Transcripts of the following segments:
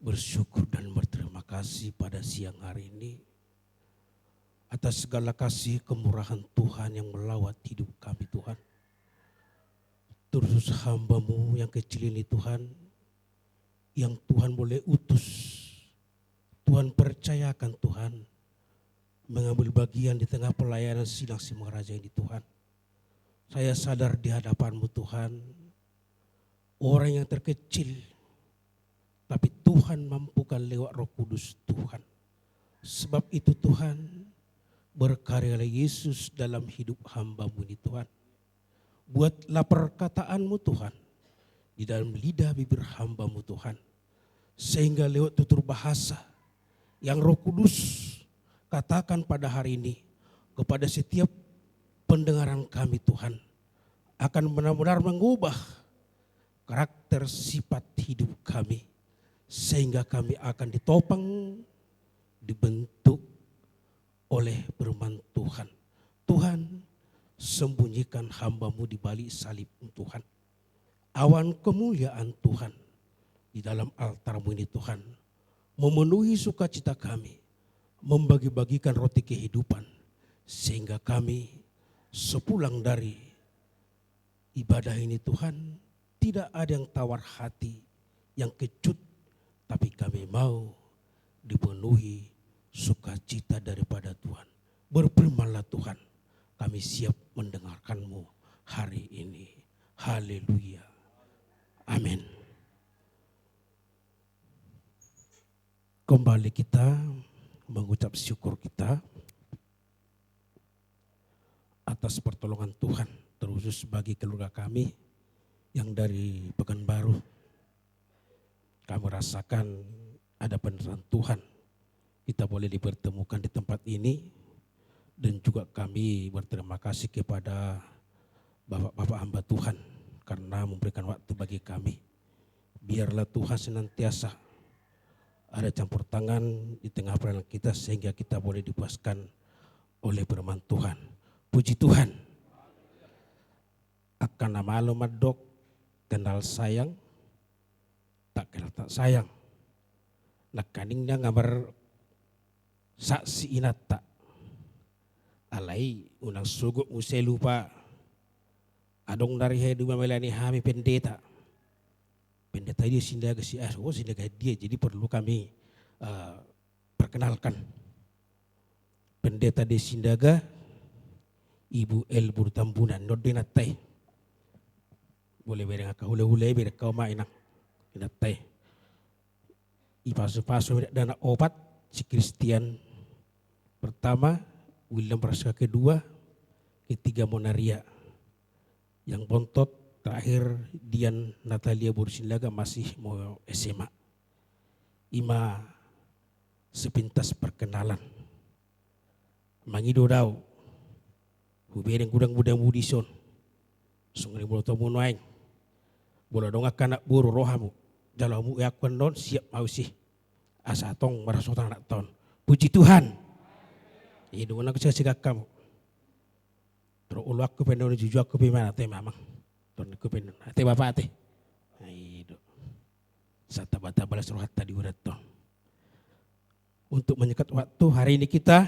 bersyukur dan berterima kasih pada siang hari ini atas segala kasih kemurahan Tuhan yang melawat hidup kami Tuhan. Terus hamba-Mu yang kecil ini Tuhan, yang Tuhan boleh utus, Tuhan percayakan Tuhan, mengambil bagian di tengah pelayanan sidang si Maharaja ini Tuhan. Saya sadar di hadapan-Mu Tuhan, orang yang terkecil, tapi Tuhan mampukan lewat Roh Kudus Tuhan. Sebab itu Tuhan, berkaryalah Yesus dalam hidup hamba-Mu ini Tuhan. Buatlah perkataan-Mu Tuhan di dalam lidah bibir hamba-Mu Tuhan. Sehingga lewat tutur bahasa yang Roh Kudus katakan pada hari ini kepada setiap pendengaran kami Tuhan, akan benar-benar mengubah karakter sifat hidup kami. Sehingga kami akan ditopang, dibentuk oleh firman Tuhan. Tuhan, sembunyikan hamba-Mu di balik salib Tuhan. Awan kemuliaan Tuhan di dalam altar-Mu ini Tuhan, memenuhi sukacita kami, membagi-bagikan roti kehidupan, sehingga kami sepulang dari ibadah ini Tuhan, tidak ada yang tawar hati, yang kecut, tapi kami mau dipenuhi sukacita daripada Tuhan. Berfirmanlah Tuhan, kami siap mendengarkan-Mu hari ini. Haleluya. Amin. Kembali kita mengucap syukur kita atas pertolongan Tuhan, terkhusus bagi keluarga kami yang dari Pekanbaru. Kami rasakan ada penerangan Tuhan. Kita boleh dipertemukan di tempat ini, dan juga kami berterima kasih kepada Bapak-Bapak hamba Tuhan karena memberikan waktu bagi kami. Biarlah Tuhan senantiasa ada campur tangan di tengah pelayanan kita sehingga kita boleh dipuaskan oleh firman Tuhan. Puji Tuhan. Akan nama Allah madok, kenal sayang, tak kenal tak sayang. Nakaningnya ngabar saksi inata. Alai unang suguk musai lupa. Adong dari hidup memelani kami pendeta. Pendeta dia sindaga si sindaga dia, jadi perlu kami perkenalkan. Pendeta di Sindaga, Ibu El Burtambunan, Nordinatai. Boleh bereng hule-hule bereng kau mainang. Inatai. Ipasu-pasu dana obat si Kristian pertama, William Praska kedua, ketiga Monaria. Yang bontot terakhir Dian Natalia Bursindaga masih mau SMA. Ima sepintas perkenalan. Mangido daw. Hubereng gudang-gudang budison. Sungai mulo tomu noaing. Bola dong akan nak buru rohamu. Jalamu yakwan non siap mau sih. Asa tong marasotang nak ton. Puji Tuhan. Itu nak segak kamu. Terus ulu aku pengen jujur aku bagaimana teh mamang. Ton aku pengen. Teh bapak teh. Itu. Sata bata balas rohat tadi udah ton. Untuk menyekat waktu hari ini kita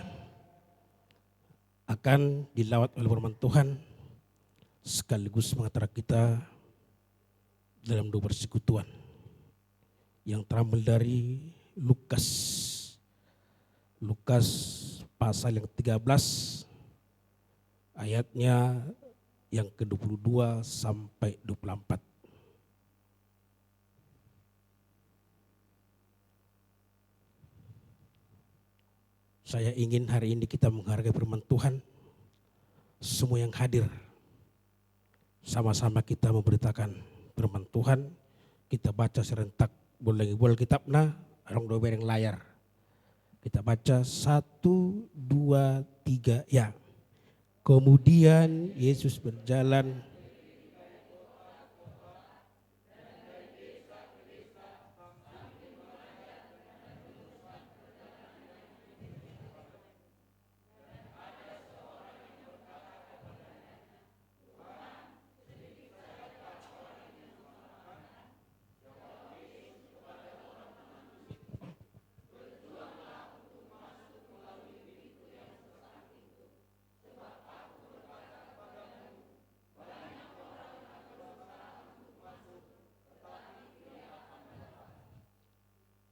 akan dilawat oleh firman Tuhan sekaligus mengantar kita dalam doa persekutuan yang terambil dari Lukas pasal yang 13 ayatnya yang ke-22 sampai 24. Saya ingin hari ini kita menghargai firman Tuhan. Semua yang hadir, sama-sama kita memberitakan firman Tuhan. Kita baca serentak, boleh kitabna, orang dua bereng layar. Kita baca 1, 2, 3, ya. Kemudian Yesus berjalan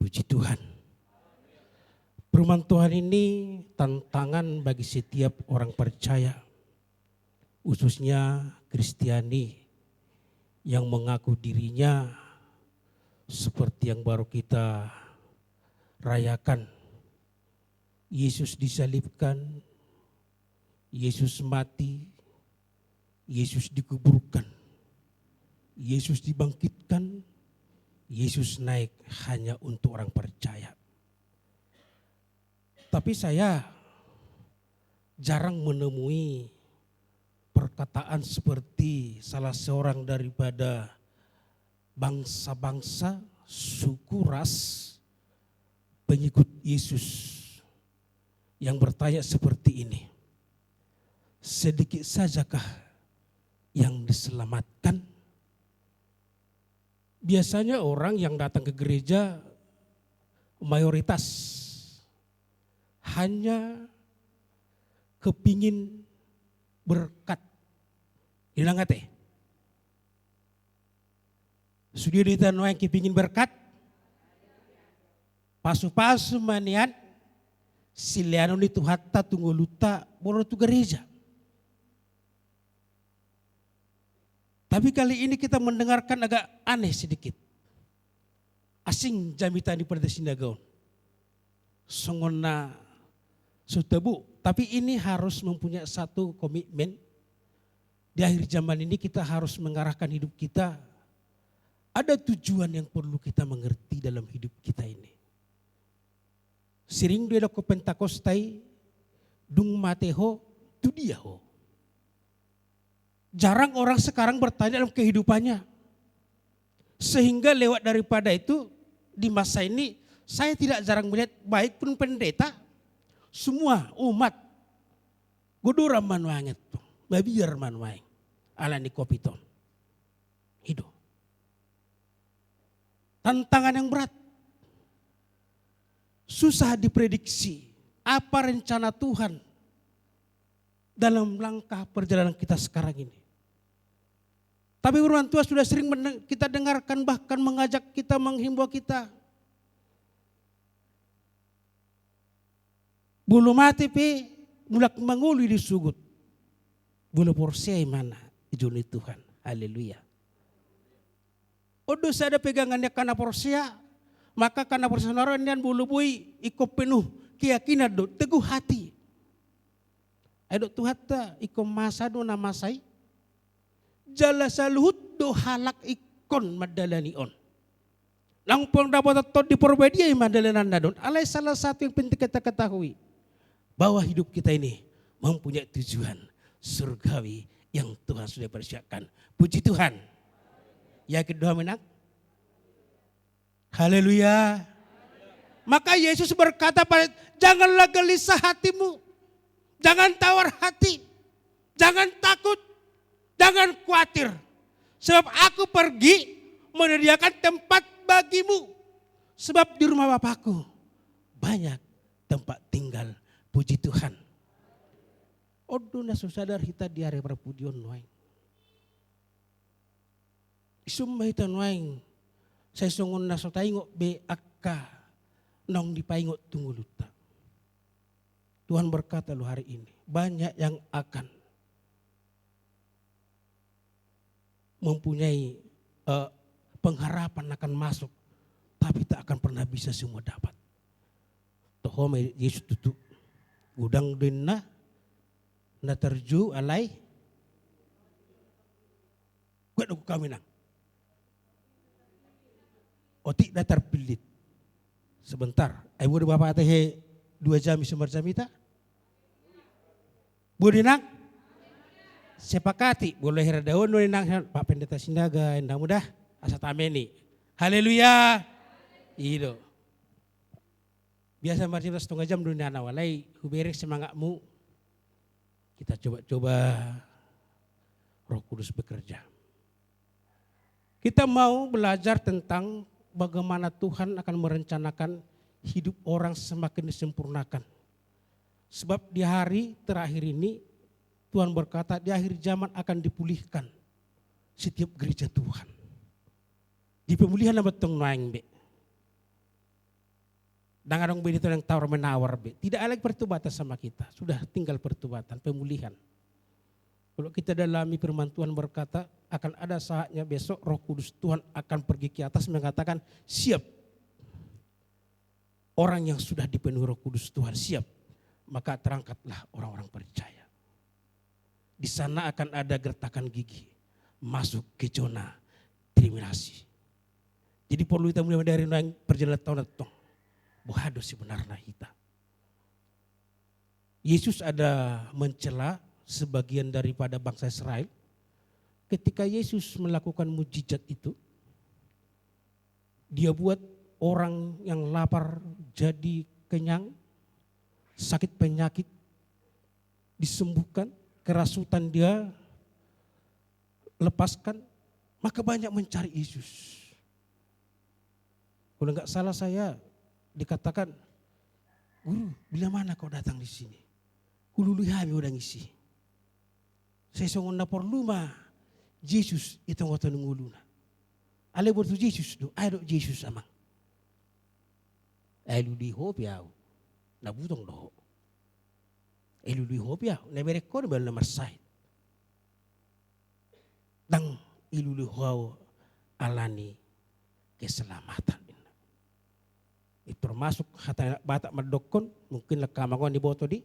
Puji Tuhan. Firman Tuhan ini tantangan bagi setiap orang percaya, khususnya Kristiani yang mengaku dirinya seperti yang baru kita rayakan. Yesus disalibkan, Yesus mati, Yesus dikuburkan, Yesus dibangkitkan, Yesus naik hanya untuk orang percaya. Tapi saya jarang menemui perkataan seperti salah seorang daripada bangsa-bangsa, suku, ras, pengikut Yesus yang bertanya seperti ini. Sedikit sajakah yang diselamatkan? Biasanya orang yang datang ke gereja mayoritas hanya kepingin berkat. Hilang kate. Sudah ditanya yang kepingin berkat. Pasu-pasu manian siliano itu hatta tunggu luta boro tu gereja. Tapi kali ini kita mendengarkan agak aneh sedikit. Asing jamitan di pada sinagaon. Songona sutebu. Tapi ini harus mempunyai satu komitmen. Di akhir zaman ini kita harus mengarahkan hidup kita. Ada tujuan yang perlu kita mengerti dalam hidup kita ini. Sering dia ko pentakostai dung mateho tu dia ho. Jarang orang sekarang bertanya dalam kehidupannya. Sehingga lewat daripada itu di masa ini saya tidak jarang melihat baik pun pendeta. Semua umat godora manuanget tuh. Babiar manuang. Alani kopi ton. Hidup. Tantangan yang berat. Susah diprediksi apa rencana Tuhan dalam langkah perjalanan kita sekarang ini. Tapi firman Tuhan sudah sering kita dengarkan, bahkan mengajak kita, menghimbau kita. Bulu mati pe mulak manguli di sugut. Bulu porsiai mana ijuni Tuhan. Haleluya. Odo ada pegangannya karena porsia, maka karena porsia naron dan bulu bui iko penuh keyakinan do teguh hati. Ayo Tuhan ta iko masa do nama saya. Jala saluhut do halak ikon madalani on. Langpong dapat tot di perbedaan madalanan dadon. Alai salah satu yang penting kita ketahui. Bahwa hidup kita ini mempunyai tujuan surgawi yang Tuhan sudah persiapkan. Puji Tuhan. Ya kedua menang. Haleluya. Maka Yesus berkata pada janganlah gelisah hatimu. Jangan tawar hati. Jangan takut. Jangan khawatir. Sebab aku pergi menyediakan tempat bagimu. Sebab di rumah Bapakku banyak tempat tinggal. Puji Tuhan. Odo na sadar hita di area perpudion noaing. Isum hita noaing. Saya songon na so taingo be akka nong dipaingo tunggu luta. Tuhan berkata lo hari ini banyak yang akan mempunyai pengharapan akan masuk, tapi tak akan pernah bisa semua dapat. Tohome Yesus tutup gudang dinna na terju alai gue aku kami nang otik datar pilit sebentar ai boleh bapak teh 2 jam semar jam ita boleh nang sepakati boleh heradaon boleh nang Pak Pendeta Sindaga endah mudah asa tameni. Haleluya. Itu biasa marci 1,5 jam dunia nawalai huberek semangatmu. Kita coba-coba Roh Kudus bekerja. Kita mau belajar tentang bagaimana Tuhan akan merencanakan hidup orang semakin disempurnakan. Sebab di hari terakhir ini Tuhan berkata di akhir zaman akan dipulihkan setiap gereja Tuhan. Di pemulihan nama tong naing be. Dengan orang begitu yang tawar menawar, tidak ada lagi pertobatan sama kita. Sudah tinggal pertobatan, pemulihan. Kalau kita dalami firman Tuhan berkata, akan ada saatnya besok Roh Kudus Tuhan akan pergi ke atas mengatakan, siap. Orang yang sudah dipenuhi Roh Kudus Tuhan siap. Maka terangkatlah orang-orang percaya. Di sana akan ada gertakan gigi. Masuk ke zona terminasi. Jadi perlu kita mulai dari perjalanan tahun-tahun. Bohado sebenarnya kita. Yesus ada mencela sebagian daripada bangsa Israel. Ketika Yesus melakukan mujizat itu, dia buat orang yang lapar jadi kenyang, sakit penyakit disembuhkan, kerasutan dia lepaskan, maka banyak mencari Yesus. Kalau enggak salah saya dikatakan, guru, bila mana kau datang di sini? Hulului kami udah ngisi. Saya songon napor luma, Yesus itu ngotot nguluna. Ale bertu Yesus do, ayo Yesus amang. Ayo di hobiau, na butong doho. Ayo di hobiau, na berekor bel na marsait. Dang ilulu hau alani keselamatan. Termasuk hata batak madokon mungkin lekamangon di boto di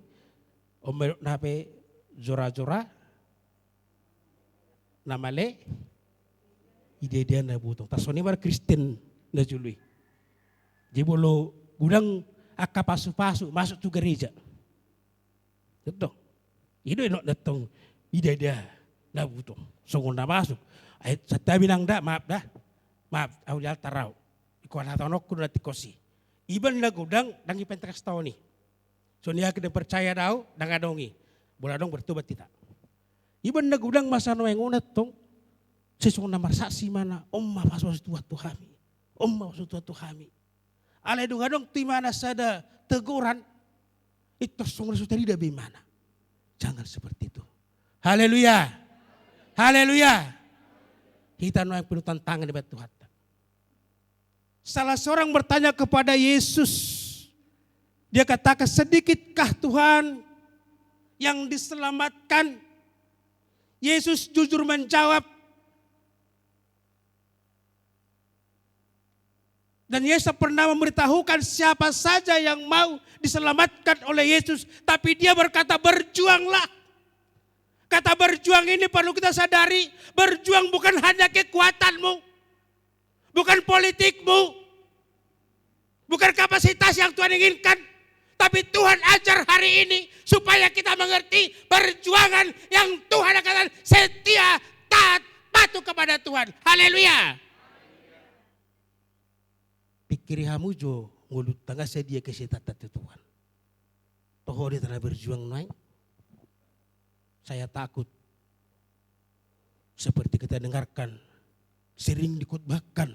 omelok nape zora-zora namale ide-ide na butong tasoni mar Kristen na jului jibolo gudang aka pasu-pasu masuk tu gereja betul itu enok datang ide-ide na butong songon na masuk ay sa bilang da maaf au jal tarau iko na tanok kudu tikosi Iban na gudang dangi pentekas tao ni. So niya kita percaya daw dangadongi. Bola dong bertobat kita. Iban na gudang masa no yang unat tong sesong na marsaksi mana omma paswa tua Tuhami. Omma paswa tua Tuhami. Alay dungadong ti mana sada teguran itu song resulta tidak bagaimana. Jangan seperti itu. Haleluya. Haleluya. Kita no yang penuh tantangan di Tuhan. Salah seorang bertanya kepada Yesus. Dia katakan, sedikitkah Tuhan yang diselamatkan? Yesus jujur menjawab. Dan Yesus pernah memberitahukan siapa saja yang mau diselamatkan oleh Yesus. Tapi dia berkata, berjuanglah. Kata berjuang ini perlu kita sadari. Berjuang bukan hanya kekuatanmu. Bukan politikmu, bukan kapasitas yang Tuhan inginkan. Tapi Tuhan ajar hari ini supaya kita mengerti perjuangan yang Tuhan akan setia, taat, patuh kepada Tuhan. Haleluya. Pikiri hamu jo ngulut tangga sedia kesehatan Tuhan. Toh dia telah berjuang naik. Saya takut seperti kita dengarkan sering dikutbahkan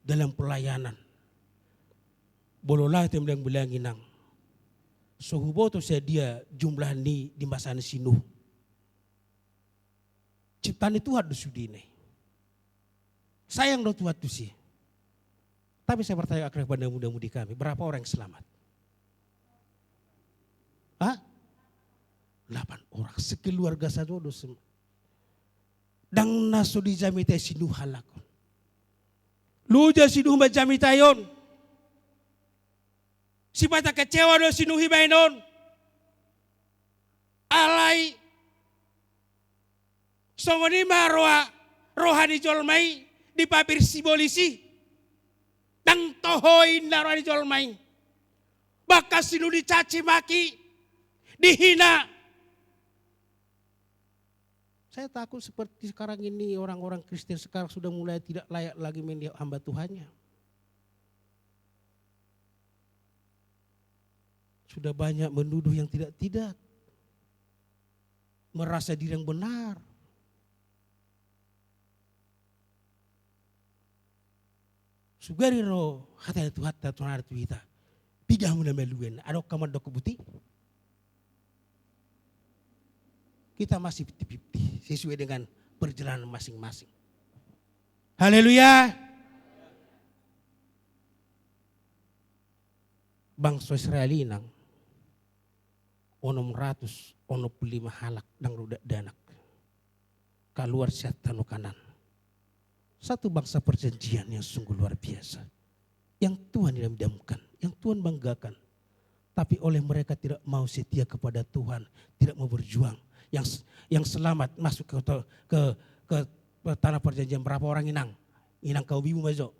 dalam pelayanan. Bololah itu yang bilang inang. Sohubo tu dia jumlah ni di masa sinu. Ciptaan itu harus sudine. Sayang do Tuhan tu sih. Tapi saya bertanya kepada muda-mudi kami, berapa orang yang selamat? Hah? 8 orang, sekeluarga saja dosa. Dang naso di jamita sinu halakon. Luja sinu jamita yon. Si bata kecewa do sinu hibainon. Alai. Songoni marwa rohani jolmai di papir simbolisi. Dang tohoin na rohani jolmai. Baka sinu dicaci maki. Dihina. Saya takut seperti sekarang ini orang-orang Kristen sekarang sudah mulai tidak layak lagi menjadi hamba Tuhannya. Sudah banyak menuduh yang tidak-tidak. Merasa diri yang benar. Sugari ro hata Tuhan Tuhan kita. Pidah muna meluen. Ada kamar dok buti. Kita masih 50-50 sesuai dengan perjalanan masing-masing. Haleluya. bangsa Israel inang 665 halak dang rudak danak keluar setan kanan. Satu bangsa perjanjian yang sungguh luar biasa, yang Tuhan idam-idamkan, yang Tuhan banggakan. Tapi oleh mereka tidak mau setia kepada Tuhan, tidak mau berjuang. Yang selamat masuk ke tanah perjanjian, berapa orang inang? Inang kau bibu mazo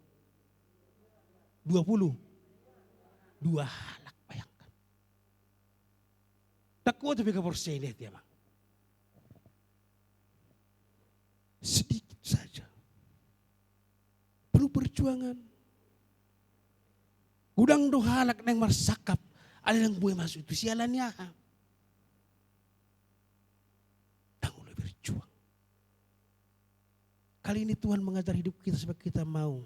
20. 2 halak, bayangkan. Tak kuat tapi kepercayaan dia bang. Sedikit saja. Perlu perjuangan. Gudang do halak neng marsakap. Ada yang boleh masuk itu sialannya. Dan mulai berjuang. Kali ini Tuhan mengajar hidup kita supaya kita mau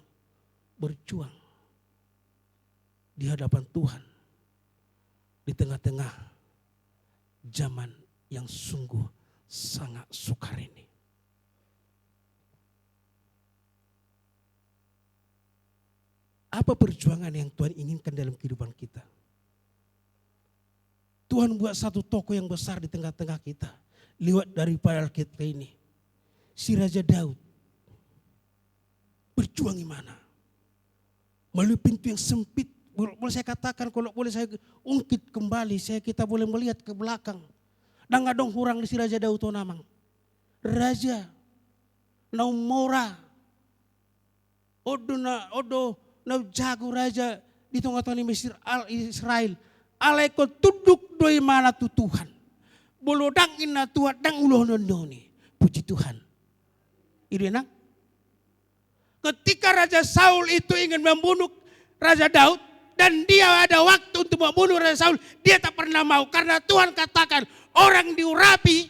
berjuang di hadapan Tuhan. Di tengah-tengah zaman yang sungguh sangat sukar ini. Apa perjuangan yang Tuhan inginkan dalam kehidupan kita? Tuhan buat satu toko yang besar di tengah-tengah kita. Lewat daripada Alkitab ini. Si Raja Daud. Berjuang gimana? Melalui pintu yang sempit. Boleh saya katakan, kalau boleh saya ungkit kembali. Kita boleh melihat ke belakang. Dan nggak dong hurang di si Raja Daud itu namang. Raja. Naumora. Odo jago raja di tengah-tengah Mesir Israel. Alaiko tunduk doi mana tu Tuhan. Bolodang ina Tuhan dang uloh nondoni. Puji Tuhan. Itu enak. Ketika Raja Saul itu ingin membunuh Raja Daud. Dan dia ada waktu untuk membunuh Raja Saul. Dia tak pernah mau. Karena Tuhan katakan orang diurapi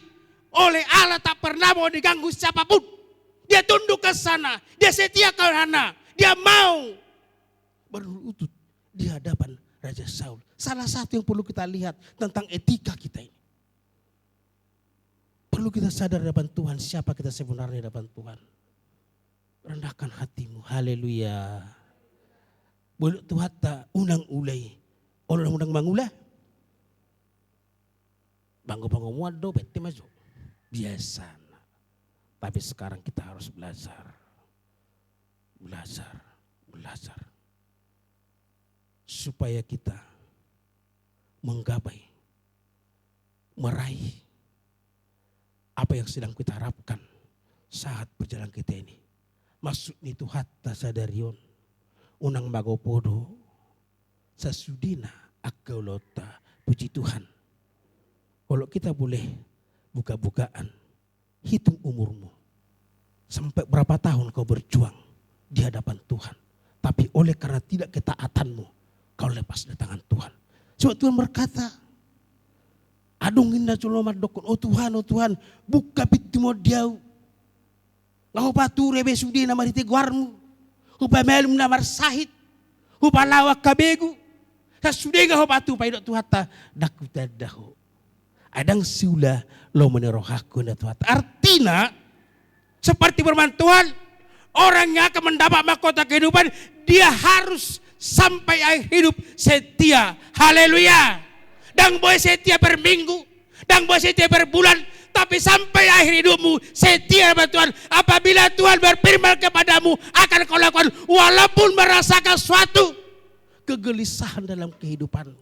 oleh Allah tak pernah mau diganggu siapapun. Dia tunduk ke sana. Dia setia ke sana. Dia mau berlutut di hadapan Raja Saul. Salah satu yang perlu kita lihat tentang etika kita ini. Perlu kita sadar di hadapan Tuhan siapa kita sebenarnya di hadapan Tuhan. Rendahkan hatimu. Haleluya. Boleh Tuhan tak unang ulai. Orang-orang mangula. Banggo-banggo muado bete maju. Biasa. Tapi sekarang kita harus belajar. Belajar. Supaya kita menggapai, meraih apa yang sedang kita harapkan saat berjalan kita ini. Maksud itu hatta sadarion, unang magopodo, sasudina akaulota, puji Tuhan. Kalau kita boleh buka-bukaan, hitung umurmu. Sampai berapa tahun kau berjuang di hadapan Tuhan. Tapi oleh karena tidak ketaatanmu, kau lepas datangan Tuhan. Sebab Tuhan berkata, adung indah colomat dokon, oh Tuhan, buka pintu mo diau. Ngau patu rebe sudi nama di teguarmu. Hupa melum namar sahit. Hupa lawak kabegu. Sasudi ngau patu paidok Tuhan ta dakuta dahu. Adang siula lo menerohaku na Tuhan. Artinya, seperti firman Tuhan, orang yang akan mendapat mahkota kehidupan, dia harus sampai akhir hidup setia. Haleluya. Dan boleh setia per minggu, dan boleh setia per bulan, tapi sampai akhir hidupmu setia kepada Tuhan. Apabila Tuhan berfirman kepadamu, akan kau lakukan walaupun merasakan suatu kegelisahan dalam kehidupanmu.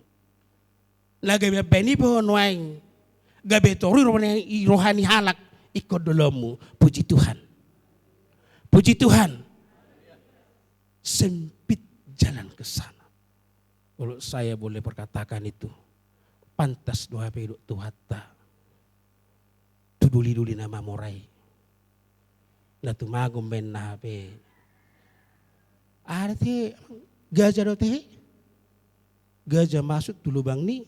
Lagi beni pohon waing, gabe tori rohani halak ikut dolomu. Puji Tuhan. Puji Tuhan. Sempit jalan ke sana. Kalau saya boleh perkatakan itu, pantas doa peduk Tuhan ta. Tuduli-duli nama morai. Natu magum ben na pe. Arti gajah do teh. Gajah masuk tu lubang ni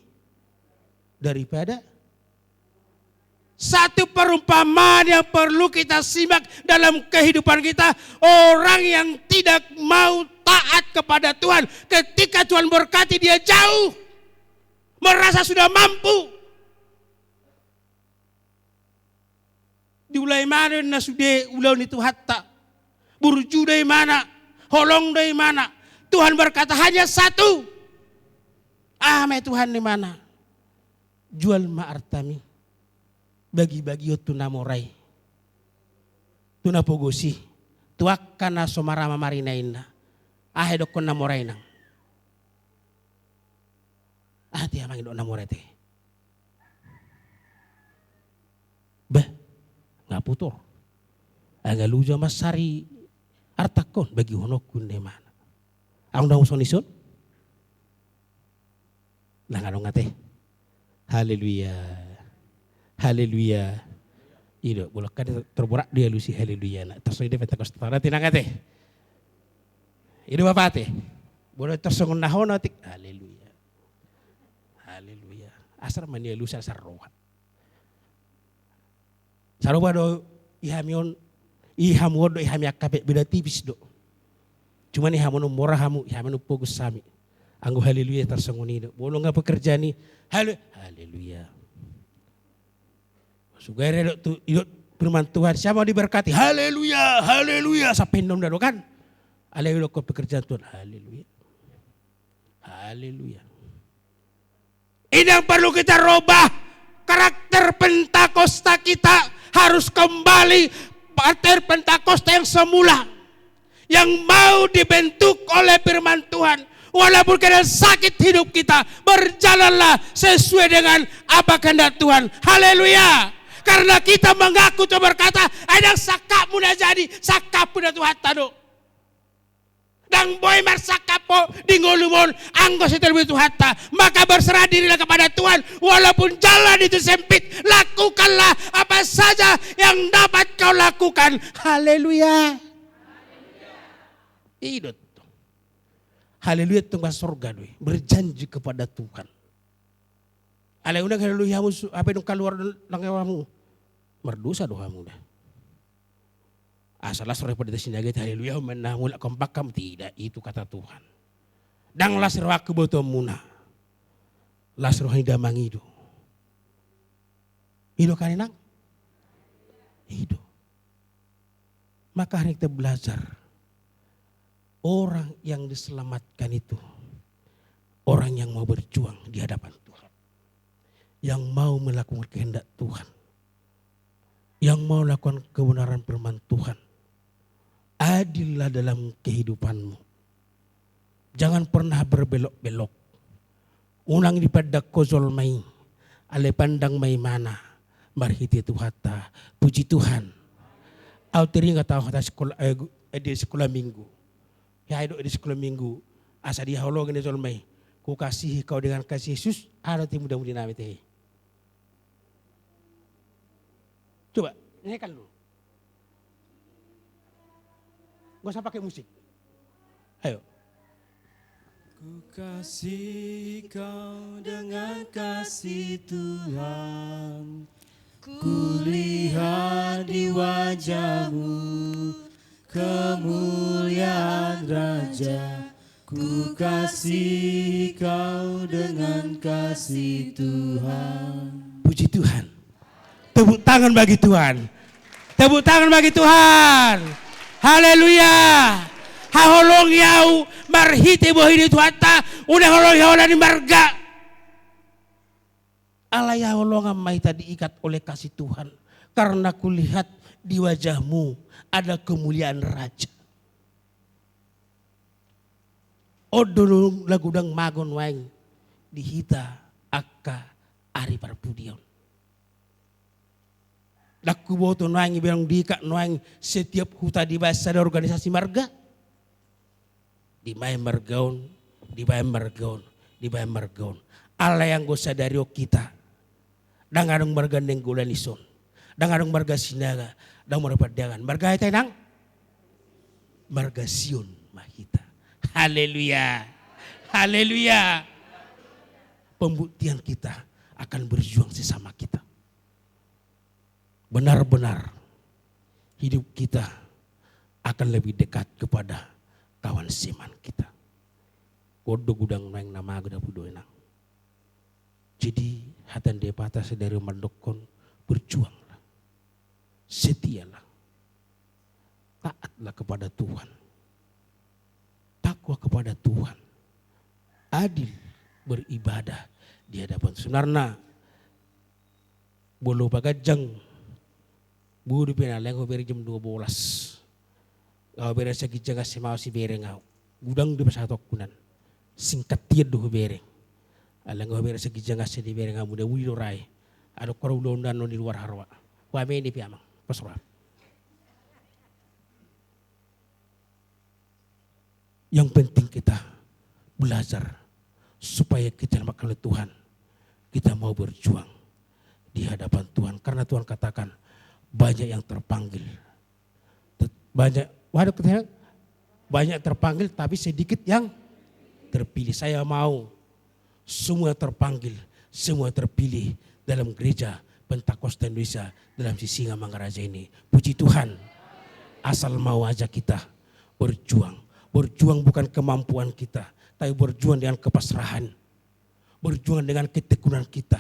daripada satu perumpamaan yang perlu kita simak dalam kehidupan kita. Orang yang tidak mau taat kepada Tuhan. Ketika Tuhan berkati dia jauh. Merasa sudah mampu. Diulai mana na sudah ulau itu hatta. Burju dari mana. Holong dari mana. Tuhan berkata hanya satu. Ame Tuhan di mana? Jual ma'artami. Bagi-bagi tu namorai. Tu napogosi. Tuak kana somara mamarinaina. Dokon namorai nang. Tiya mangin do namorai te. Ngaputor. Agaluja masari artakon bagi honokun de mana. Ang daw sonison? Langanong ate. Haleluya. Haleluya. Ido, bolak ka terborak dia lusi haleluya na. Terus ide Pentakosta tinang ate. Ido bapak ate. Boleh tersongon nahon atik. Haleluya. Haleluya. Asar mania lusa sarroha. Saroba do ihamion ihamu do ihami akape beda tipis do. Cuma nih hamono mora hamu ihamanu pogus sami. Anggo haleluya tersongoni do. Bolong nga pekerja ni haleluya. Sugere do tu idot firman Tuhan siapa diberkati haleluya haleluya sapendom do kan. Haleluya ko pekerjaan Tuhan haleluya. Haleluya. Ini yang perlu kita robah karakter Pentakosta kita. Harus kembali partai Pentakosta yang semula. Yang mau dibentuk oleh firman Tuhan. Walaupun kadang sakit hidup kita. Berjalanlah sesuai dengan apa kehendak Tuhan. Haleluya. Karena kita mengaku dan berkata. Ada sakap muda jadi. Sakap muda Tuhan tado. Dan boy marsakapo di ngolumon anggos itu lebih Tuhan. Maka berserah dirilah kepada Tuhan. Walaupun jalan itu sempit. Lakukanlah apa saja yang dapat kau lakukan. Haleluya. Idot. Haleluya tengah surga doi. Berjanji kepada Tuhan. Haleluya apa yang keluar langewamu. Merdosa doamu dah. Asalah sore pada sini lagi haleluya menamul kompakam tidak itu kata Tuhan. Dang las rohaku boto muna. Las rohani damang itu. Itu kan enang? Itu. Maka hari kita belajar. Orang yang diselamatkan itu. Orang yang mau berjuang di hadapan Tuhan. Yang mau melakukan kehendak Tuhan. Yang mau melakukan kebenaran firman Tuhan. Adillah dalam kehidupanmu. Jangan pernah berbelok-belok. Unang dipadak kozol mai. Ale pandang mai mana. Marhiti Tuhata. Puji Tuhan. Au tiri nga tahu kata sekolah di sekolah minggu. Ya itu di sekolah minggu. Asa dia holog ni zol mai. Ku kasihi kau dengan kasih Yesus. Ada ti mudah-mudahan nami teh. Coba nyanyikan dulu. Gak usah pakai musik. Ayo. Ku kasih kau dengan kasih Tuhan. Ku lihat di wajahmu kemuliaan Raja. Ku kasih kau dengan kasih Tuhan. Puji Tuhan. Tepuk tangan bagi Tuhan. Tepuk tangan bagi Tuhan. Haleluya. Haholong yau marhiti bohini tuata. Udah holong yau di marga. Allah ya holong amai tadi ikat oleh kasih Tuhan. Karena kulihat di wajahmu ada kemuliaan Raja. Odolong lagudang magon waing. Dihita akka ari parpudion. Laku boto nuangi bilang dikak nuangi setiap huta di bahasa ada organisasi marga. Di bayam margaon, di bayam margaon, di bayam margaon. Allah yang go sadario kita. Dang adong marga nenggulan ison. Dang adong marga sinaga. Dang merapadangan. Marga ita nang? Marga Sion mahita. Haleluya. Haleluya. Pembuktian kita akan berjuang sesama kita. Benar-benar hidup kita akan lebih dekat kepada kawan seman kita. Kodo gudang nang nama gudang pudo enang. Jadi hatan depata sedari mandokon berjuanglah. Setialah. Taatlah kepada Tuhan. Takwa kepada Tuhan. Adil beribadah di hadapan. Sebenarnya bolo bagajang buru pinaleng ko beri jam 12. Kau beri sa gijaga si mau si beri ngau. Gudang di pasatok kunan. Singkat tiad do beri. Alang ko beri sa gijaga si di beri ngau muda wudi rai. Ada korang londan di luar harwa. Wame ini piamang. Pasrah. Yang penting kita belajar supaya kita makan Tuhan. Kita mau berjuang di hadapan Tuhan. Karena Tuhan katakan banyak yang terpanggil. Banyak terpanggil tapi sedikit yang terpilih. Saya mau semua terpanggil, semua terpilih dalam gereja Pentakosta Indonesia dalam Sisinga Mangaraja ini. Puji Tuhan. Asal mau aja kita berjuang. Berjuang bukan kemampuan kita, tapi berjuang dengan kepasrahan. Berjuang dengan ketekunan kita.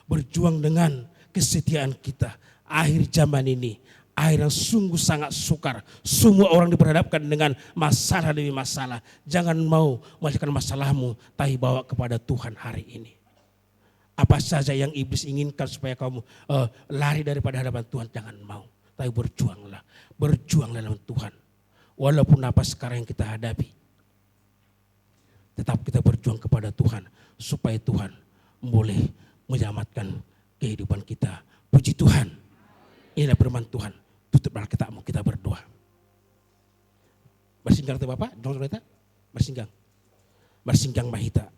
Berjuang dengan kesetiaan kita. Akhir zaman ini, akhir yang sungguh sangat sukar. Semua orang diperhadapkan dengan masalah demi masalah. Jangan mau menyelesaikan masalahmu, tapi bawa kepada Tuhan hari ini. Apa saja yang iblis inginkan supaya kamu lari daripada hadapan Tuhan, jangan mau. Tapi berjuanglah, berjuang dalam Tuhan. Walaupun apa sekarang yang kita hadapi, tetap kita berjuang kepada Tuhan supaya Tuhan boleh menyelamatkan kehidupan kita. Puji Tuhan. Inilah firman Tuhan. Tutup Alkitabmu, kita berdoa. Bersinggang Bapak, jangan Bersinggang. Bersinggang Mahita.